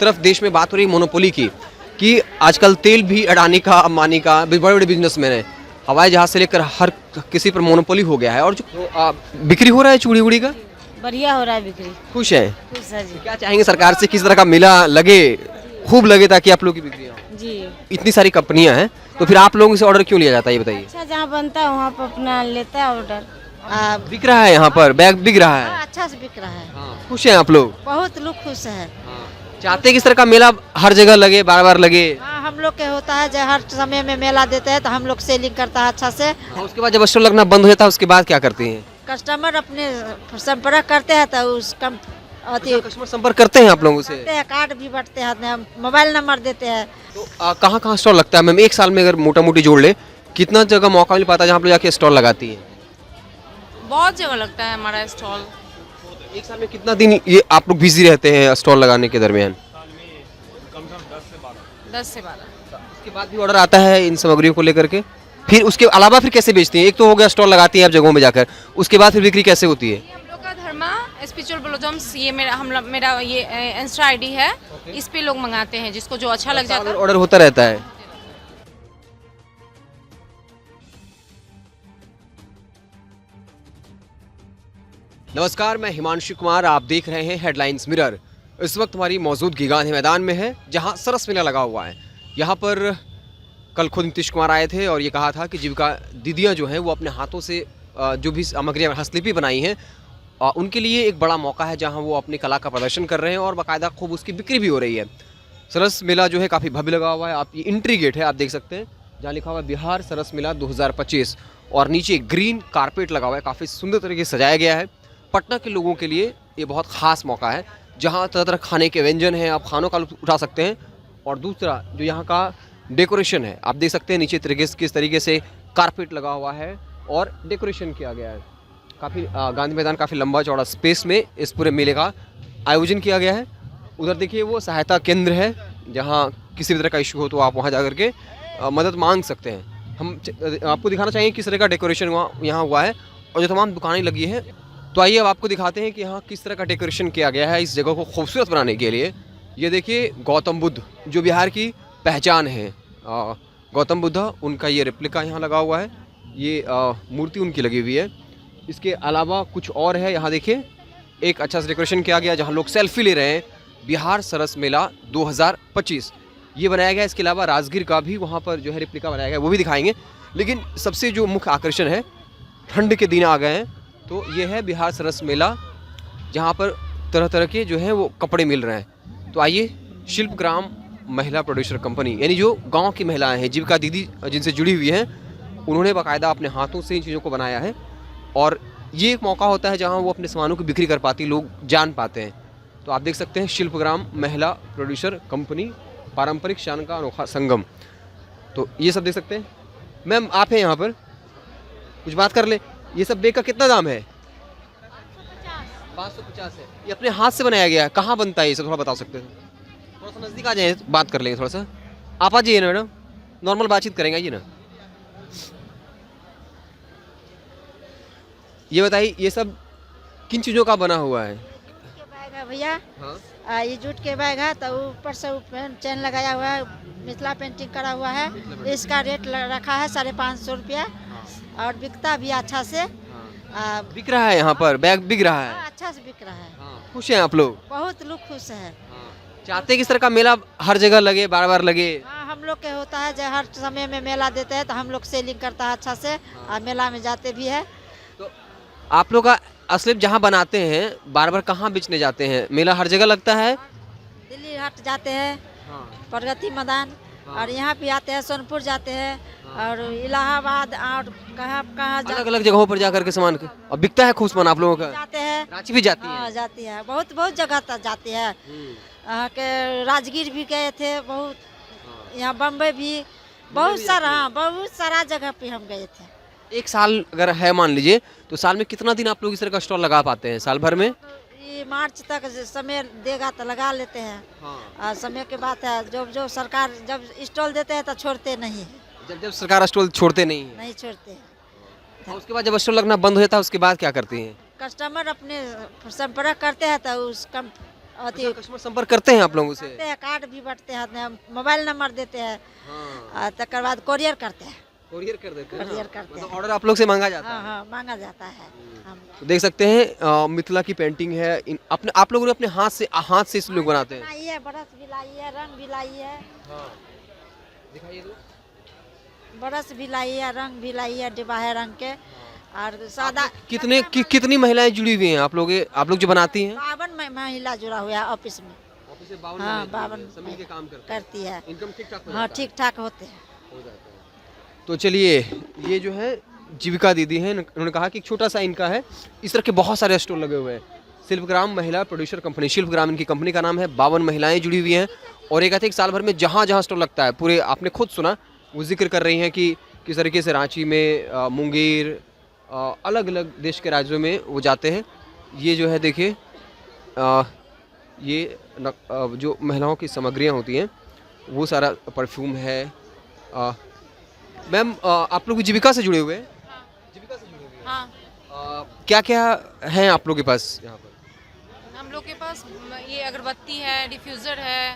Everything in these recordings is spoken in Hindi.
तरफ देश में बात हो रही है मोनोपोली की, कि आजकल तेल भी अडानी का, अंबानी का, बड़े बड़े बिजनेसमैन हैं, हवाई जहाज से लेकर हर किसी पर मोनोपोली हो गया है। और जो बिक्री हो रहा है चूड़ी उड़ी का, बढ़िया हो रहा है बिक्री। खुश है? खुश है जी। क्या चाहेंगे सरकार से, किस तरह का मेला लगे, खूब लगे, ताकि आप लोग की बिक्री हो? जी इतनी सारी कंपनियां हैं, तो फिर आप लोगों से ऑर्डर क्यों लिया जाता है, ये बताइए। अच्छा, जहाँ बनता है वहाँ पर अपना लेता है ऑर्डर। बिक रहा है यहाँ पर, बैग बिक रहा है, अच्छा से बिक रहा है। खुश हैं आप लोग? बहुत लोग खुश है। चाहते हैं किस तरह का मेला हर जगह लगे, बार बार लगे? हाँ, हम लोग के होता है जब हर समय में मेला देते हैं तो हम लोग सेलिंग करता है अच्छा से। उसके बाद जब स्टॉल लगना बंद हो जाता है, उसके बाद क्या करते हैं? कस्टमर अपने संपर्क करते हैं तो उस कम कस्टमर संपर्क करते हैं आप लोगों से? करते हैं, कार्ड भी बटते हैं, मोबाइल नंबर देते हैं। तो कहाँ कहाँ स्टॉल लगता है मैम, एक साल में अगर मोटा मोटी जोड़ ले, कितना जगह मौका मिल पाता है जहाँ आप लोग जाके स्टॉल लगाती है? बहुत जगह लगता है हमारा स्टॉल। एक साल में कितना दिन ये आप लोग बिजी रहते हैं स्टॉल लगाने के दरमियान? 10 से 12। उसके बाद भी ऑर्डर आता है इन सामग्रियों को लेकर के, फिर उसके अलावा फिर कैसे बेचती हैं? एक तो हो गया स्टॉल लगाती है आप जगहों में जाकर, उसके बाद फिर बिक्री कैसे होती है? हम लोग का धर्मा स्पिरिचुअल ब्लॉजम्स, ये मेरा ये इंस्टा आईडी है, इस पे लोग मंगाते हैं जिसको जो अच्छा लग जाता है। ऑर्डर होता रहता है? नमस्कार, मैं हिमांशु कुमार, आप देख रहे हैं हेडलाइंस मिरर। इस वक्त हमारी मौजूदगी गांधी मैदान में है, जहां सरस मेला लगा हुआ है। यहां पर कल खुद नीतीश कुमार आए थे और ये कहा था कि जीविका दीदियां जो हैं वो अपने हाथों से जो भी सामग्रियाँ हस्तलिपि बनाई हैं, उनके लिए एक बड़ा मौका है जहां वो अपनी कला का प्रदर्शन कर रहे हैं और बाकायदा खूब उसकी बिक्री भी हो रही है। सरस मेला जो है काफ़ी भव्य लगा हुआ है। आप ये एंट्री गेट है, आप देख सकते हैं, जहाँ लिखा हुआ है बिहार सरस मेला 2025, और नीचे ग्रीन कारपेट लगा हुआ है, काफ़ी सुंदर तरीके से सजाया गया है। पटना के लोगों के लिए ये बहुत ख़ास मौका है, जहाँ तरह तरह खाने के व्यंजन हैं, आप खानों का लुत्फ़ उठा सकते हैं। और दूसरा जो यहाँ का डेकोरेशन है, आप देख सकते हैं नीचे किस तरीके से कारपेट लगा हुआ है और डेकोरेशन किया गया है। काफ़ी गांधी मैदान काफ़ी लंबा चौड़ा स्पेस में इस पूरे मेले का आयोजन किया गया है। उधर देखिए वो सहायता केंद्र है, जहाँ किसी भी तरह का इशू हो तो आप वहाँ जा कर के मदद मांग सकते हैं। हम आपको दिखाना चाहिए किस तरह का डेकोरेशन यहाँ हुआ है और जो तमाम दुकानें लगी हैं। तो आइए अब आपको दिखाते हैं कि यहाँ किस तरह का डेकोरेशन किया गया है इस जगह को खूबसूरत बनाने के लिए। ये देखिए गौतम बुद्ध जो बिहार की पहचान है, गौतम बुद्ध, उनका ये रेप्लिका यहाँ लगा हुआ है। ये मूर्ति उनकी लगी हुई है। इसके अलावा कुछ और है, यहाँ देखिए एक अच्छा सा डेकोरेशन किया गया जहाँ लोग सेल्फी ले रहे हैं। बिहार सरस मेला 2025 ये बनाया गया। इसके अलावा राजगीर का भी वहाँ पर जो है रेप्लिका बनाया गया, वो भी दिखाएंगे। लेकिन सबसे जो मुख्य आकर्षण है, ठंड के दिन आ गए हैं, तो ये है बिहार सरस मेला, जहाँ पर तरह तरह के जो है वो कपड़े मिल रहे हैं। तो आइए, शिल्प ग्राम महिला प्रोड्यूसर कंपनी, यानी जो गांव की महिलाएं हैं, जीविका दीदी जिनसे जुड़ी हुई हैं, उन्होंने बाकायदा अपने हाथों से इन चीज़ों को बनाया है। और ये एक मौका होता है जहाँ वो अपने सामानों की बिक्री कर पाती, लोग जान पाते हैं। तो आप देख सकते हैं शिल्प ग्राम महिला प्रोड्यूसर कंपनी, पारंपरिक शान का अनोखा संगम। तो ये सब देख सकते हैं। मैम आप हैं यहाँ पर, कुछ बात कर ले। ये सब बैग का कितना दाम है? 550 है। ये अपने हाथ से बनाया गया है। कहाँ बनता है ये सब, थोड़ा बता सकते हैं? थोड़ा सा नज़दीक आ जाए, बात कर लेंगे थोड़ा सा। आप आ जाइए ना मैडम, नॉर्मल बातचीत करेंगे, आइए ना। ये बताइए ये सब किन चीज़ों का बना हुआ है? बैग है भैया। हाँ? ये जूट के बैग है, तो ऊपर से चैन लगाया हुआ है, मिथिला पेंटिंग करा हुआ है। इसका रेट रखा है 550 रुपया और बिकता भी अच्छा से। बिक रहा है यहाँ पर, बैग बिक रहा है। अच्छा से बिक रहा है। खुश हैं आप लोग? बहुत लोग खुश है। चाहते हैं किस तरह का मेला हर जगह लगे, बार बार लगे? हाँ, हम लोग के होता है जब हर समय में मेला देते हैं तो हम लोग सेलिंग करता है अच्छा से, और मेला में जाते भी है। तो आप लोग का असलिप जहाँ बनाते हैं, बार बार कहाँ बेचने जाते हैं? मेला हर जगह लगता है? दिल्ली हाट जाते हैं, प्रगति मैदान, और यहाँ भी आते हैं, सोनपुर जाते हैं, और इलाहाबाद, और कहाँ कहाँ अलग अलग जगहों पर जाकर के सामान और बिकता है खूब सामान आप लोगों का? जाते हैं। रांची भी जाती हाँ, है? जाती है, बहुत बहुत जगह तक जाती है। के राजगीर भी गए थे, बहुत, यहाँ बम्बई भी, बहुत सारा, हाँ, बहुत सारा जगह पे हम गए थे। एक साल अगर है मान लीजिए, तो साल में कितना दिन आप लोग इस तरह का स्टॉल लगा पाते हैं साल भर में? ये मार्च तक समय देगा तो लगा लेते हैं। और समय के बात है, जो सरकार जब स्टॉल देते हैं तो छोड़ते नहीं, जब सरकार स्टॉल छोड़ते नहीं है? नहीं छोड़ते। और उसके बाद जब स्टॉल लगना बंद हो जाता है, उसके बाद क्या करती हैं? कस्टमर अपने संपर्क करते हैं तो उस अति कस्टमर संपर्क करते हैं आप लोगों से? करते हैं, कार्ड भी बटते हैं, मोबाइल नंबर देते हैं, हाँ, तकर बाद कोरियर करते हैं। कोरियर कर देते हैं। कोरियर करते हैं। मतलब ऑर्डर आप लोग से मांगा जाता हाँ है? हाँ, मांगा जाता है हम। तो देख सकते हैं मिथिला की पेंटिंग है। अपने आप लोगों ने अपने हाथ से इस लोग बनाते हैं। लाई है, ब्रश भी लाई है, रंग भी लाई है, हाँ, दिखाइए तो। ब्रश भी लाई है, रंग भी लाई है, डिब्बा है रंग के, और सादा कितनी महिलाएं जुड़ी हुई हैं आप लोग जो बनाती हैं? 52 महिला जुड़ा हुआ है ऑफिस में। ऑफिस से 52 हाँ, महिलाएं 52 सब मिलके काम करते हैं। करती है। इनकम ठीक ठाक हाँ, ठीक ठाक होते हैं। हो जाता है। तो चलिए, ये जो है जीविका दीदी हैं, उन्होंने कहा कि एक छोटा सा इनका है, इस तरह के बहुत सारे स्टॉल लगे हुए हैं। शिल्पग्राम महिला प्रोड्यूसर कंपनी, शिल्पग्राम इनकी कंपनी का नाम है। 52 महिलाएं जुड़ी हुई हैं और ये कहते हैं कि साल भर में जहाँ जहाँ स्टॉल लगता है, पूरे आपने खुद सुना, वो जिक्र कर रही हैं कि किस तरीके से रांची में, मुंगेर, अलग अलग देश के राज्यों में वो जाते हैं। ये जो है देखिए, ये जो महिलाओं की सामग्रियाँ होती हैं, वो सारा परफ्यूम है। मैम, आप लोग जीविका से जुड़े हुए हैं? हाँ। जीविका से जुड़े हुए हैं। हाँ, क्या क्या हैं आप लोग के पास यहाँ पर? हम लोग के पास ये अगरबत्ती है, डिफ्यूज़र है,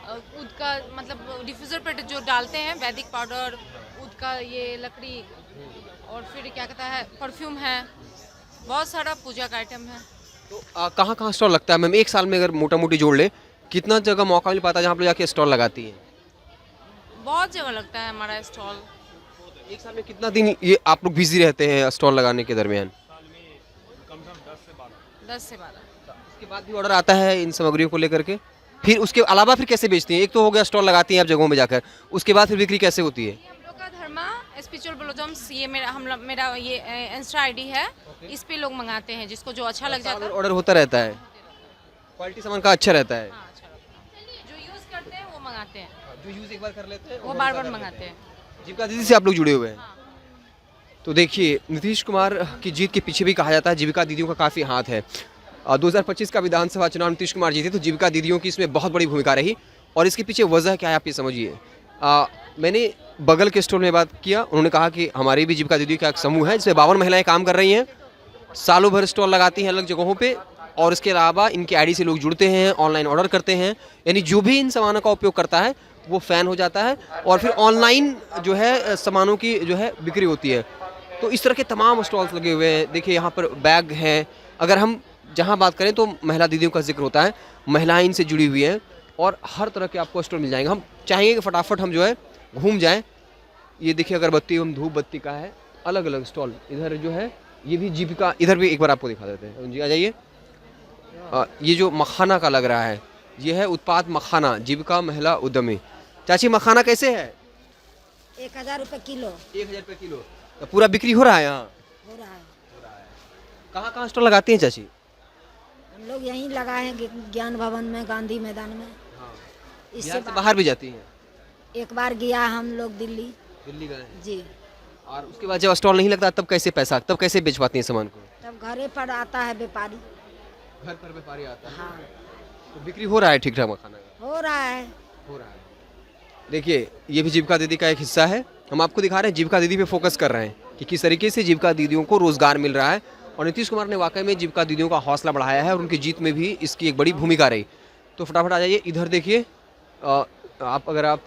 ऊद का, मतलब डिफ्यूज़र पे जो डालते हैं वैदिक पाउडर, ऊद का ये लकड़ी, और फिर क्या कहता है, परफ्यूम है, बहुत सारा पूजा का आइटम है। तो कहाँ कहाँ स्टॉल लगता है मैम? एक साल में अगर मोटा मोटी जोड़ ले, कितना जगह मौका मिल पाता है जहाँ आप लोग जाके स्टॉल लगाती हैं? बहुत जगह लगता है हमारा स्टॉल। एक साल में कितना दिन ये आप लोग बिजी रहते हैं स्टॉल लगाने के दरमियान? 10 से 12। उसके बाद भी ऑर्डर आता है इन सामग्रियों को लेकर के? फिर उसके अलावा फिर कैसे बेचती हैं? एक तो हो गया स्टॉल लगाती हैं आप जगहों में जाकर, उसके बाद फिर बिक्री कैसे होती है? ये हम लोग का धर्मा स्पिरिचुअल ब्लोजम्स, ये मेरा ये इंस्टा आईडी है, इस पे लोग मंगाते हैं जिसको जो अच्छा लग जाता है। ऑर्डर होता रहता है? क्वालिटी सामान का अच्छा रहता है? हाँ, अच्छा लगता है। जो यूज़ करते हैं वो मंगाते हैं, जो यूज़ एक बार कर लेते हैं वो बार बार मंगाते हैं। जीविका दीदी से आप लोग जुड़े हुए हैं? हाँ। तो देखिए, नीतीश कुमार की जीत के पीछे भी कहा जाता है जीविका दीदियों का काफ़ी हाथ है। 2025 का विधानसभा चुनाव नीतीश कुमार जीते तो जीविका दीदियों की इसमें बहुत बड़ी भूमिका रही, और इसके पीछे वजह क्या है आप ये समझिए। मैंने बगल के स्टोर में बात किया, उन्होंने कहा कि हमारी भी जीविका दीदी का एक समूह है जिसमें 52 महिलाएं काम कर रही हैं, सालों भर स्टॉल लगाती हैं अलग जगहों पे, और इसके अलावा इनके आईडी से लोग जुड़ते हैं, ऑनलाइन ऑर्डर करते हैं, यानी जो भी इन सामानों का उपयोग करता है वो फ़ैन हो जाता है, और फिर ऑनलाइन जो है सामानों की जो है बिक्री होती है। तो इस तरह के तमाम स्टॉल्स लगे हुए हैं। देखिए यहाँ पर बैग हैं, अगर हम जहाँ बात करें तो महिला दीदियों का जिक्र होता है, महिलाएं इनसे जुड़ी हुई हैं, और हर तरह के आपको स्टॉल मिल जाएंगे। हम चाहेंगे कि फटाफट हम जो है घूम जाएं। ये देखिए अगरबत्ती एवं धूप बत्ती का है, अलग अलग स्टॉल इधर जो है, ये भी जीविका, इधर भी एक बार आपको दिखा देते हैं जी, आ जाइए। ये जो मखाना का लग रहा है, ये है उत्पाद मखाना, जीविका महिला उद्यमी। चाची, मखाना कैसे है? 1000 रुपये किलो 1000 रुपये किलो। तो पूरा बिक्री हो रहा है यहाँ? हो रहा है। कहाँ कहाँ स्टॉल लगाती हैं चाची? हम लोग यहीं लगाए हैं, ज्ञान भवन में, गांधी मैदान में। इससे बिहार से बाहर भी जाती हैं? एक बार गया हम लोग दिल्ली दिल्ली गए जी, और उसके बाद जब स्टॉल नहीं लगता तब कैसे बेच पाती हैं सामान को? तब घरे पर आता है व्यापारी। घर पर व्यापारी आता है? हाँ, तो बिक्री हो रहा है ठीक ठाक मखाना का? हो रहा है। हो रहा है। देखिए, ये भी जीविका दीदी का एक हिस्सा है। हम आपको दिखा रहे हैं, जीविका दीदी पे फोकस कर रहे हैं कि किस तरीके से जीविका दीदियों को रोजगार मिल रहा है, और नीतीश कुमार ने वाकई में जीविका दीदियों का हौसला बढ़ाया है, और उनकी जीत में भी इसकी एक बड़ी भूमिका रही। तो फटाफट आ जाइए, इधर देखिए, अगर आप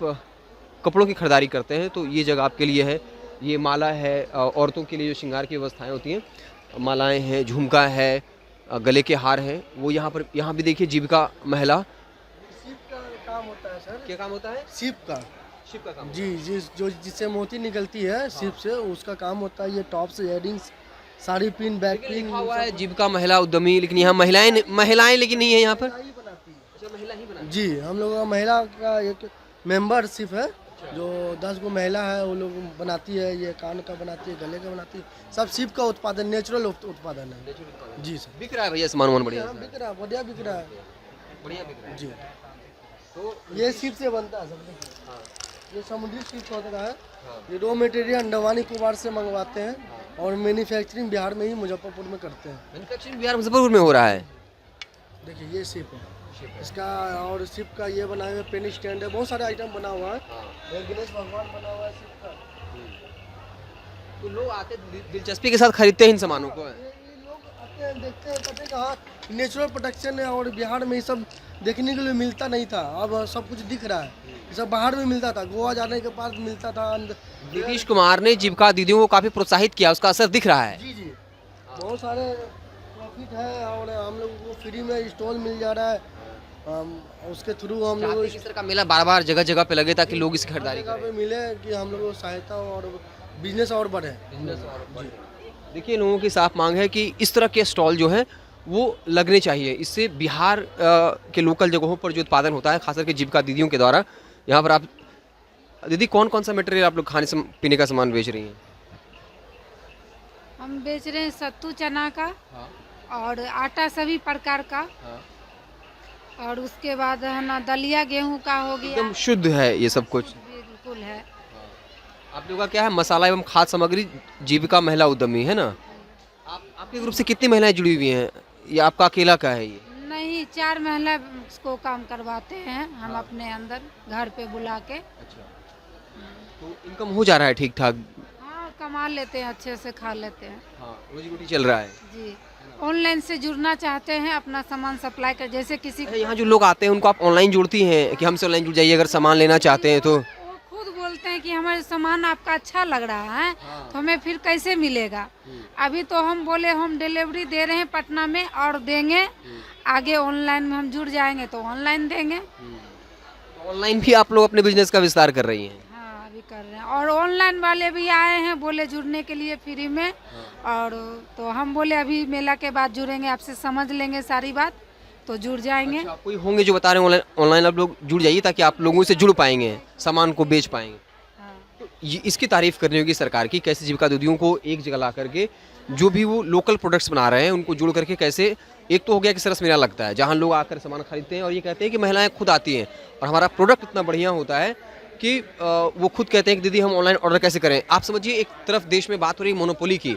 कपड़ों की खरीदारी करते हैं तो ये जगह आपके लिए है। ये माला है, औरतों के लिए जो श्रृंगार की व्यवस्थाएँ होती हैं, मालाएँ हैं, झुमका है, गले के हार हैं, वो यहाँ भी देखिए जीविका महिला। शिप का काम होता है सर। क्या काम होता है? शिप का काम। जी, जिससे मोती निकलती है शिप से, उसका काम होता है। ये tops, earrings, sari pin, back pin, लिखा हुआ है जीविका महिला उद्यमी, लेकिन यहाँ महिलाएं लेकिन नहीं है यहाँ पर। ही बनाती है। अच्छा, महिला ही बनाती जी, हम लोग का महिला का एक मेंबरशिप है, जो 10 गो महिला है, वो लोग बनाती है। ये कान का बनाती है, गले का बनाती है, सब शिप का उत्पादन, नेचुरल उत्पादन है। जी सर, बिक रहा है भैया सामान बढ़िया हाँ, बिक रहा है, बढ़िया बिक रहा है। बढ़िया बिक रहा है। जी, तो ये शिप से बनता है सब। ये समुद्री शिप होता है। ये रॉ मटेरियल अंडमान निकोबार से मंगवाते हैं, और मैन्युफैक्चरिंग बिहार में ही, मुजफ्फरपुर में करते हैं। मैन्युफैक्चरिंग बिहार मुजफ्फरपुर में हो रहा है। देखिए ये शिप है इसका, और शिप का ये बना हुआ है, पेन स्टैंड है, बहुत सारे आइटम बना हुआ है। ये गणेश भगवान बना हुआ है शिप का। तो लोग आते दिलचस्पी के साथ खरीदते हैं इन सामानों को। ये लोग आते हैं, देखते हैं, कहते हैं कि हाँ नेचुरल प्रोडक्शन है, और बिहार में ये सब देखने के लिए मिलता नहीं था, अब सब कुछ दिख रहा है। सब बाहर में मिलता था, गोवा जाने के बाद मिलता था नीतीश कुमार ने जीविका दीदियों को काफ़ी प्रोत्साहित किया, उसका असर दिख रहा है। जी जी, बहुत सारे प्रॉफिट है और हम लोग को फ्री में स्टॉल मिल जा रहा है। उसके थ्रू हम लोग इस तरह का मेला बार बार जगह जगह पे लगे ताकि लोग इसकी खरीदारी जगह करें। पे मिले कि हम लोग को सहायता और बिजनेस और बढ़े। देखिए, लोगों की साफ मांग है कि इस तरह के स्टॉल जो हैं वो लगने चाहिए। इससे बिहार के लोकल जगहों पर जो उत्पादन होता है, खासकर के जीविका दीदियों के द्वारा, यहाँ पर आप दीदी कौन कौन सा मटेरियल आप लोग खाने से पीने का सामान बेच रही हैं? हम बेच रहे हैं सत्तू चना का हाँ, और आटा सभी प्रकार का, हाँ। और उसके बाद है ना दलिया गेहूं का हो गया। एकदम शुद्ध है ये सब कुछ। बिल्कुल है। आप लोगों का क्या है? मसाला एवं खाद्य सामग्री जीविका महिला उद्यमी है ना? आपके ग्रुप से कितनी महिलाएं जुड़ी हुई हैं? ये आपका अकेला का है ये? नहीं, 4 महिला को काम करवाते हैं हम अपने अंदर घर पे बुला के। अच्छा, तो इनकम हो जा रहा है ठीक ठाक? हाँ, कमा लेते हैं, अच्छे से खा लेते हैं। हाँ, रोजी रोटी चल रहा है। जी, ऑनलाइन से जुड़ना चाहते हैं, अपना सामान सप्लाई कर, जैसे किसी अच्छा, यहाँ जो लोग आते हैं उनको आप ऑनलाइन जोड़ती हैं कि हमसे ऑनलाइन जुड़ जाइए अगर सामान लेना चाहते हैं तो? वो खुद बोलते हैं कि हमारे सामान आपका अच्छा लग रहा है, तो हमें फिर कैसे मिलेगा। अभी तो हम बोले होम डिलीवरी दे रहे हैं पटना में और देंगे, आगे ऑनलाइन में हम जुड़ जाएंगे तो ऑनलाइन देंगे। ऑनलाइन भी आप लोग अपने बिजनेस का विस्तार कर रही हैं? हाँ, अभी कर रहे हैं, और ऑनलाइन वाले भी आए हैं, बोले जुड़ने के लिए फ्री में। और तो हम बोले अभी मेला के बाद जुड़ेंगे, आपसे समझ लेंगे सारी बात तो जुड़ जाएंगे। अच्छा, कोई होंगे जो बता रहे हैं ऑनलाइन आप लोग जुड़ जाइए ताकि आप लोगों से जुड़ पाएंगे, सामान को बेच पाएंगे। हाँ। तो ये इसकी तारीफ करनी होगी सरकार की, कैसे जीविका दीदियों को एक जगह ला करके जो भी वो लोकल प्रोडक्ट्स बना रहे हैं उनको जुड़ करके कैसे, एक तो हो गया कि सरस मेला लगता है जहाँ लोग आकर सामान खरीदते हैं और ये कहते हैं कि महिलाएं खुद आती हैं और हमारा प्रोडक्ट इतना बढ़िया होता है कि वो खुद कहते हैं कि दीदी हम ऑनलाइन ऑर्डर कैसे करें। आप समझिए, एक तरफ देश में बात हो रही है मोनोपोली की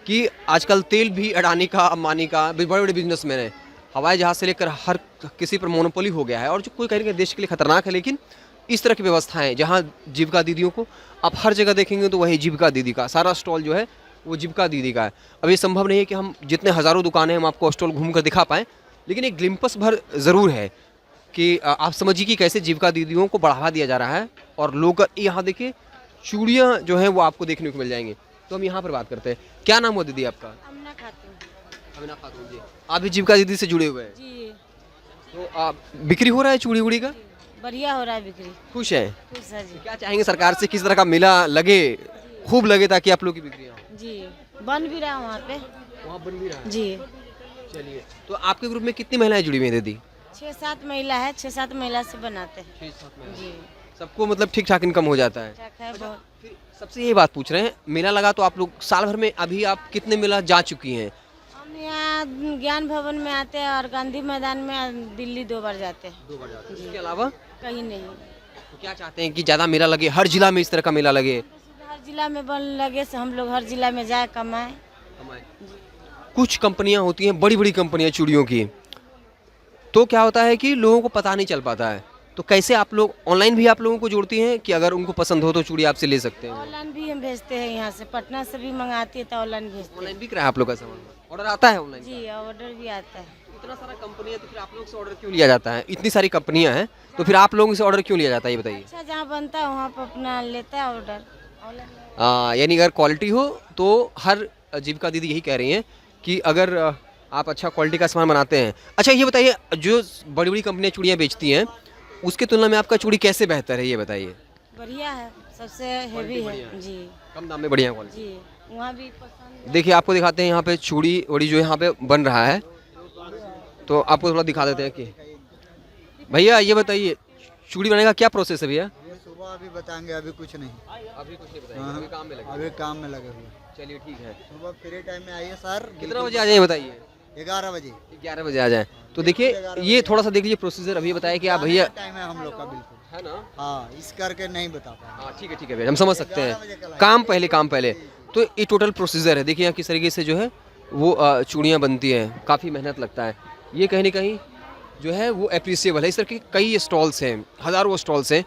कि आजकल तेल भी अडानी का, अंबानी का, बड़े बड़े बिजनेसमैन हैं, हवाई जहाज से लेकर हर किसी पर मोनोपोली हो गया है और जो कोई कहेंगे देश के लिए खतरनाक है। लेकिन इस तरह की व्यवस्थाएं जहां जीविका दीदियों को आप हर जगह देखेंगे तो वही जीविका दीदी का सारा स्टॉल जो है वो जीविका दीदी का है। अब ये संभव नहीं है कि हम जितने हज़ारों दुकानें हम आपको स्टॉल घूम कर दिखा पाएँ, लेकिन एक ग्लिम्पस भर ज़रूर है कि आप समझिए कि कैसे जीविका दीदियों को बढ़ावा दिया जा रहा है। और लोग यहाँ देखिए चूड़ियाँ जो हैं वो आपको देखने को मिल जाएंगी। तो हम यहाँ पर बात करते हैं। क्या नाम हुआ दीदी आपका? अमना खातून। अमीना खातून जी, आप भी जीविका दीदी से जुड़े हुए हैं? जी, तो आप बिक्री हो रहा है चूड़ी उड़ी का? बढ़िया हो रहा है बिक्री। खुश है? खुश है जी। क्या चाहेंगे सरकार से, किस तरह का मेला लगे, खूब लगे ताकि आप लोग की बिक्री हो? जी, बन भी रहा वहाँ पे। वहाँ बन भी रहा है। जी, चलिए, तो आपके ग्रुप में कितनी महिलाएं जुड़ी हुई हैं दीदी? 6-7 महिला है, 6-7 महिला से बनाते हैं। 6-7 महिला। जी, सबको मतलब ठीक ठाक इनकम हो जाता है? ठीक है बहुत। फिर सबसे ये बात पूछ रहे हैं, मेला लगा तो आप लोग साल भर में अभी आप कितने मेला जा चुकी हैं? हम यहाँ ज्ञान भवन में आते हैं और गांधी मैदान में दिल्ली 2 बार जाते हैं। 2 बार जाते हैं। इसके अलावा कहीं नहीं। तो क्या चाहते हैं कि ज़्यादा मेला लगे, हर जिला में इस तरह का मेला लगे? हर जिला में बन लगे से हम लोग हर जिला में जाए, कमाएं। कुछ कंपनियां होती हैं, बड़ी बड़ी कंपनियां चूड़ियों की, तो क्या होता है कि लोगों को पता नहीं चल पाता है। तो कैसे आप लोग ऑनलाइन भी आप लोगों को जोड़ती हैं कि अगर उनको पसंद हो तो चूड़ी आपसे ले सकते हैं? ऑनलाइन भी हम भेजते हैं, यहाँ से पटना से भी मंगाती है तो ऑनलाइन भेजते हैं। ऑनलाइन बिक रहा है आप लोग का सामान? ऑर्डर आता है ऑनलाइन? जी, ऑर्डर भी आता है। इतना सारा कंपनी है तो फिर आप लोग से ऑर्डर क्यों लिया जाता है? इतनी सारी कंपनियां हैं तो फिर आप लोगों से ऑर्डर क्यों लिया जाता है, ये बताइए। अच्छा, जहाँ बनता है वहाँ पर अपना लेता है ऑर्डर ऑनलाइन। यानी अगर क्वालिटी हो तो हर जीविका दीदी यही कह रही हैं कि अगर आप अच्छा क्वालिटी का सामान बनाते हैं। अच्छा, ये बताइए, जो बड़ी बड़ी कंपनियां चूड़ियाँ बेचती हैं उसके तुलना में आपका चूड़ी कैसे बेहतर है, ये बताइए। बढ़िया है, सबसे हेवी है। जी, कम दाम में बढ़िया क्वालिटी। जी, वहाँ भी पसंद। देखिए, आपको दिखाते हैं यहाँ पे चूड़ी वड़ी जो यहाँ पे बन रहा है, तो आपको थोड़ा दिखा देते हैं कि भैया ये बताइए चूड़ी बनाने का क्या प्रोसेस है भैया? सुबह अभी बताएंगे, अभी कुछ नहीं। अभी कुछ नहीं बताइए, अभी काम में लगे। अभी काम में लगे हुए। चलिए ठीक है। सुबह फ्री टाइम में आइए सर। कितना बजे आ जाए बताइए? 11 बजे। 11 बजे आ जाए। तो देखिए ये थोड़ा सा देख लीजिए प्रोसीजर, अभी बताया कि आप भैया टाइम है हम लोग का, बिल्कुल है ना? हाँ, इस करके नहीं बता पाए। हाँ ठीक है भैया, हम समझ सकते हैं। काम पहले तो ये टोटल प्रोसीजर है। देखिए यहाँ किस तरीके से जो है वो चूड़ियाँ बनती हैं, काफ़ी मेहनत लगता है। ये कहीं ना कहीं जो है वो अप्रिसिएबल है। इस तरह के कई स्टॉल्स हैं, हज़ारों स्टॉल्स हैं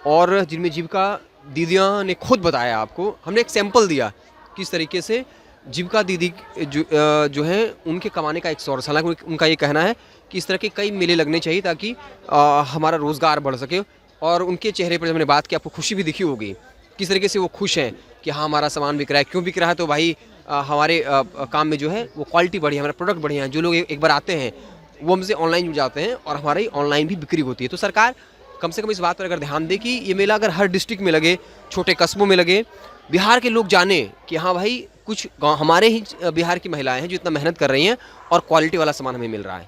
और जिनमें जीविका दीदियाँ ने खुद बताया, आपको हमने एक सैंपल दिया किस तरीके से जीविका दीदी जो है उनके कमाने का एक सोर्स। हालांकि उनका ये कहना है कि इस तरह के कई मेले लगने चाहिए ताकि हमारा रोज़गार बढ़ सके। और उनके चेहरे पर जब मैंने बात की आपको खुशी भी दिखी होगी, किस तरीके से वो खुश हैं कि हाँ हमारा सामान बिक रहा है। क्यों बिक रहा है? तो भाई हमारे काम में जो है वो क्वालिटी बढ़िया, हमारा प्रोडक्ट बढ़िया है। जो लोग एक बार आते हैं वो हमसे ऑनलाइन जुड़ जाते हैं और हमारी ऑनलाइन भी बिक्री होती है। तो सरकार कम से कम इस बात पर अगर ध्यान दे कि ये मेला अगर हर डिस्ट्रिक्ट में लगे, छोटे कस्बों में लगे, बिहार के लोग जाने कि हाँ भाई कुछ हमारे ही बिहार की महिलाएं हैं जो इतना मेहनत कर रही हैं और क्वालिटी वाला सामान हमें मिल रहा है।